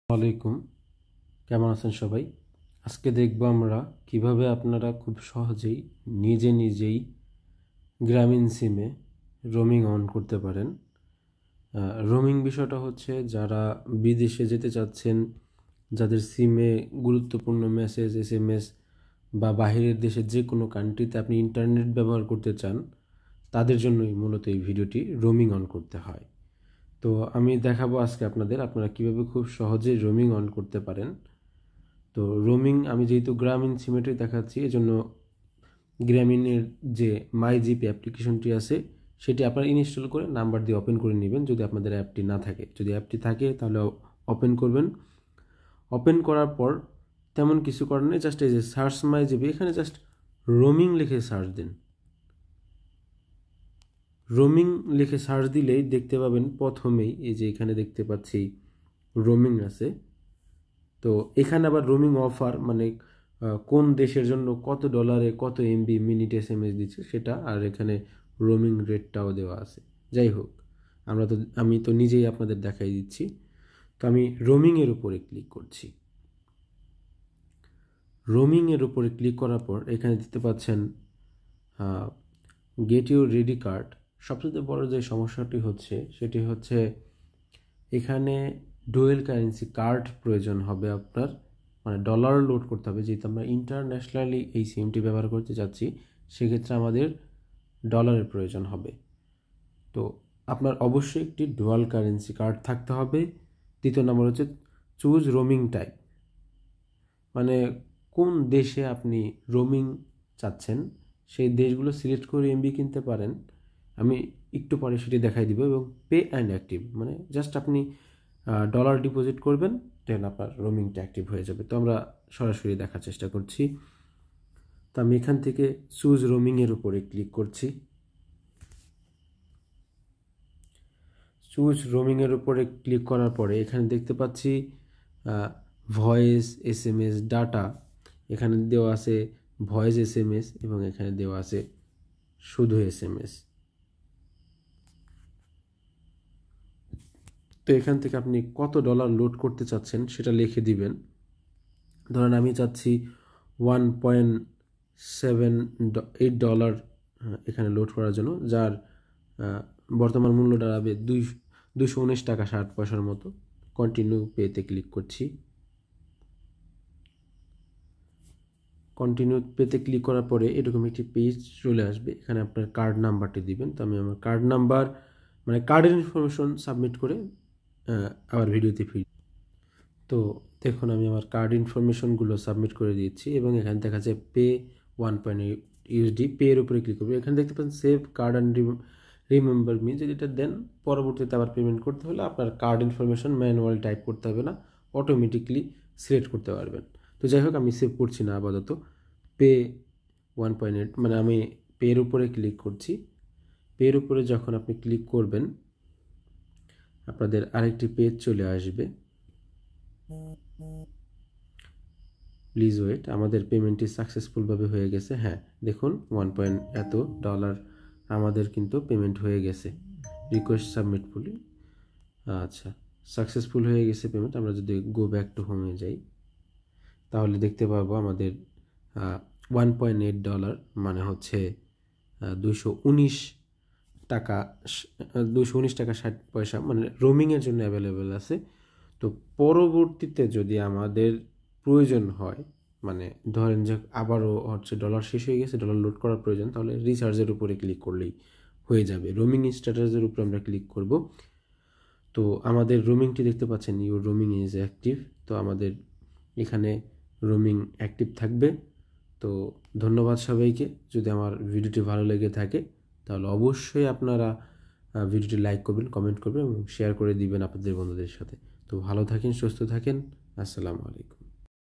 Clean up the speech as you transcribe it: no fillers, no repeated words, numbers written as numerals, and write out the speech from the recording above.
আলাইকুম, কেমন আছেন সবাই? আজকে দেখব আমরা কিভাবে আপনারা খুব সহজেই নিজেই গ্রামীণ সিমে রোমিং অন করতে পারেন। রোমিং বিষয়টা হচ্ছে যারা বিদেশে যেতে চাচ্ছেন, যাদের সিমে গুরুত্বপূর্ণ মেসেজ, SMS বা বাহিরের দেশের যে কোনো কান্ট্রিতে আপনি ইন্টারনেট ব্যবহার করতে চান, তাদের জন্যই মূলত এই ভিডিওটি রোমিং অন করতে হয়। তো আমি দেখাবো আজকে আপনারা কিভাবে খুব সহজে রোমিং অন করতে পারেন। তো রোমিং আমি যেহেতু গ্রামীণ সিমেটে দেখাচ্ছি, এজন্য গ্রামীণের যে মাই জিপি অ্যাপ্লিকেশনটি আছে সেটি আপনারা ইনস্টল করে নাম্বার দিয়ে ওপেন করে নেবেন। যদি আপনাদের অ্যাপটি না থাকে, যদি অ্যাপটি থাকে তাহলে ওপেন করবেন। ওপেন করার পর তেমন কিছু করার নেই, জাস্ট এই যে সার্চ মাই জিপি, এখানে জাস্ট রোমিং লিখে সার্চ দিন। রোমিং লিখে সার্চ দিলেই দেখতে পাবেন প্রথমেই এই যে এখানে দেখতে পাচ্ছি রোমিং আছে। তো এখানে আবার রোমিং অফার, মানে কোন দেশের জন্য কত ডলারে কত MB মিনিট SMS দিচ্ছে সেটা, আর এখানে রোমিং রেটটাও দেওয়া আছে। যাই হোক, আমি তো নিজেই আপনাদের দেখাই দিচ্ছি। তো আমি রোমিংয়ের উপরে ক্লিক করছি। রোমিংয়ের উপরে ক্লিক করার পর এখানে দেখতে পাচ্ছেন গেট ইউর রেডি কার্ড। সবচেয়ে বড় যে সমস্যাটি হচ্ছে সেটি হচ্ছে এখানে ডুয়েল কারেন্সি কার্ড প্রয়োজন হবে আপনার, মানে ডলার লোড করতে হবে। যেহেতু আমরা ইন্টারন্যাশনালি এই সিমটি ব্যবহার করতে যাচ্ছি, সেক্ষেত্রে আমাদের ডলারের প্রয়োজন হবে। তো আপনার অবশ্যই একটি ডুয়াল কারেন্সি কার্ড থাকতে হবে। দ্বিতীয় নম্বর হচ্ছে চুজ রোমিং টাইপ, মানে কোন দেশে আপনি রোমিং চাচ্ছেন সেই দেশগুলো সিলেক্ট করে MB কিনতে পারেন। আমি একটু পরে সেটি দেখাই দিব। এবং পে অ্যান্ড অ্যাক্টিভ, মানে জাস্ট আপনি ডলার ডিপোজিট করবেন, দেন আপনার রোমিংটা অ্যাক্টিভ হয়ে যাবে। তো আমরা সরাসরি দেখার চেষ্টা করছি। তো আমি এখান থেকে চুজ রোমিংয়ের উপরে ক্লিক করছি। চুজ রোমিংয়ের উপরে ক্লিক করার পরে এখানে দেখতে পাচ্ছি ভয়েস, SMS, ডাটা। এখানে দেওয়া আছে ভয়েস SMS এবং এখানে দেওয়া আছে শুধু SMS। তো এখান থেকে আপনি কত ডলার লোড করতে চাচ্ছেন সেটা লিখে দিবেন। ধরেন আমি চাচ্ছি $1.78 এখানে লোড করার জন্য, যার বর্তমান মূল্য দাঁড়াবে 219 টাকা 60 পয়সার মতো। কন্টিনিউ পেতে ক্লিক করছি। কন্টিনিউ পেতে ক্লিক করার পরে এরকম একটি পেজ চলে আসবে। এখানে আপনার কার্ড নাম্বারটি দিবেন। তো আমি আমার কার্ড নাম্বার, মানে কার্ডের ইনফরমেশন সাবমিট করে আবার ভিডিওতে ফিরি। তো দেখুন আমি আমার কার্ড ইনফরমেশনগুলো সাবমিট করে দিয়েছি এবং এখানে দেখা যায় পে 1.8 USD। পে এর উপরে ক্লিক করবে। এখানে দেখতে পাচ্ছেন save card and remember me. যদি এটা দেন, পরবর্তীতে আবার পেমেন্ট করতে হলে আপনার কার্ড ইনফরমেশন ম্যানুয়ালি টাইপ করতে হবে না, অটোমেটিকলি সিলেক্ট করতে পারবেন। তো যাই হোক, আমি সেভ করছি না আপাতত। পে 1.8, মানে আমি পে এর উপরে ক্লিক করছি। পে এর উপরে যখন আপনি ক্লিক করবেন, আপনাদের আরেকটি পেজ চলে আসবে। প্লিজ ওয়েট, আমাদের পেমেন্টটি সাকসেসফুলভাবে হয়ে গেছে। হ্যাঁ, দেখুন এত ডলার আমাদের কিন্তু পেমেন্ট হয়ে গেছে। রিকোয়েস্ট সাবমিট বলি, আচ্ছা সাকসেসফুল হয়ে গেছে পেমেন্ট। আমরা যদি গো ব্যাক টু হোমে যাই তাহলে দেখতে পাবো আমাদের $1.8, মানে হচ্ছে 219 টাকা 60 পয়সা, মানে রোমিংয়ের জন্য অ্যাভেলেবেল আছে। তো পরবর্তীতে যদি আমাদের প্রয়োজন হয়, মানে ধরেন যে আবারও হচ্ছে ডলার শেষ হয়ে গেছে, ডলার লোড করার প্রয়োজন, তাহলে রিচার্জের উপরে ক্লিক করলেই হয়ে যাবে। রোমিং স্ট্যাটাসের উপরে আমরা ক্লিক করব। তো আমাদের রোমিংটি দেখতে পাচ্ছেন, ইউর রোমিং ইজ অ্যাক্টিভ। তো আমাদের এখানে রোমিং অ্যাক্টিভ থাকবে। তো ধন্যবাদ সবাইকে। যদি আমার ভিডিওটি ভালো লেগে থাকে তাহলে অবশ্যই আপনারা ভিডিওটি লাইক করবেন, কমেন্ট করবেন এবং শেয়ার করে দিবেন আপনাদের বন্ধুদের সাথে। তো ভালো থাকেন, সুস্থ থাকেন। আসসালামু আলাইকুম।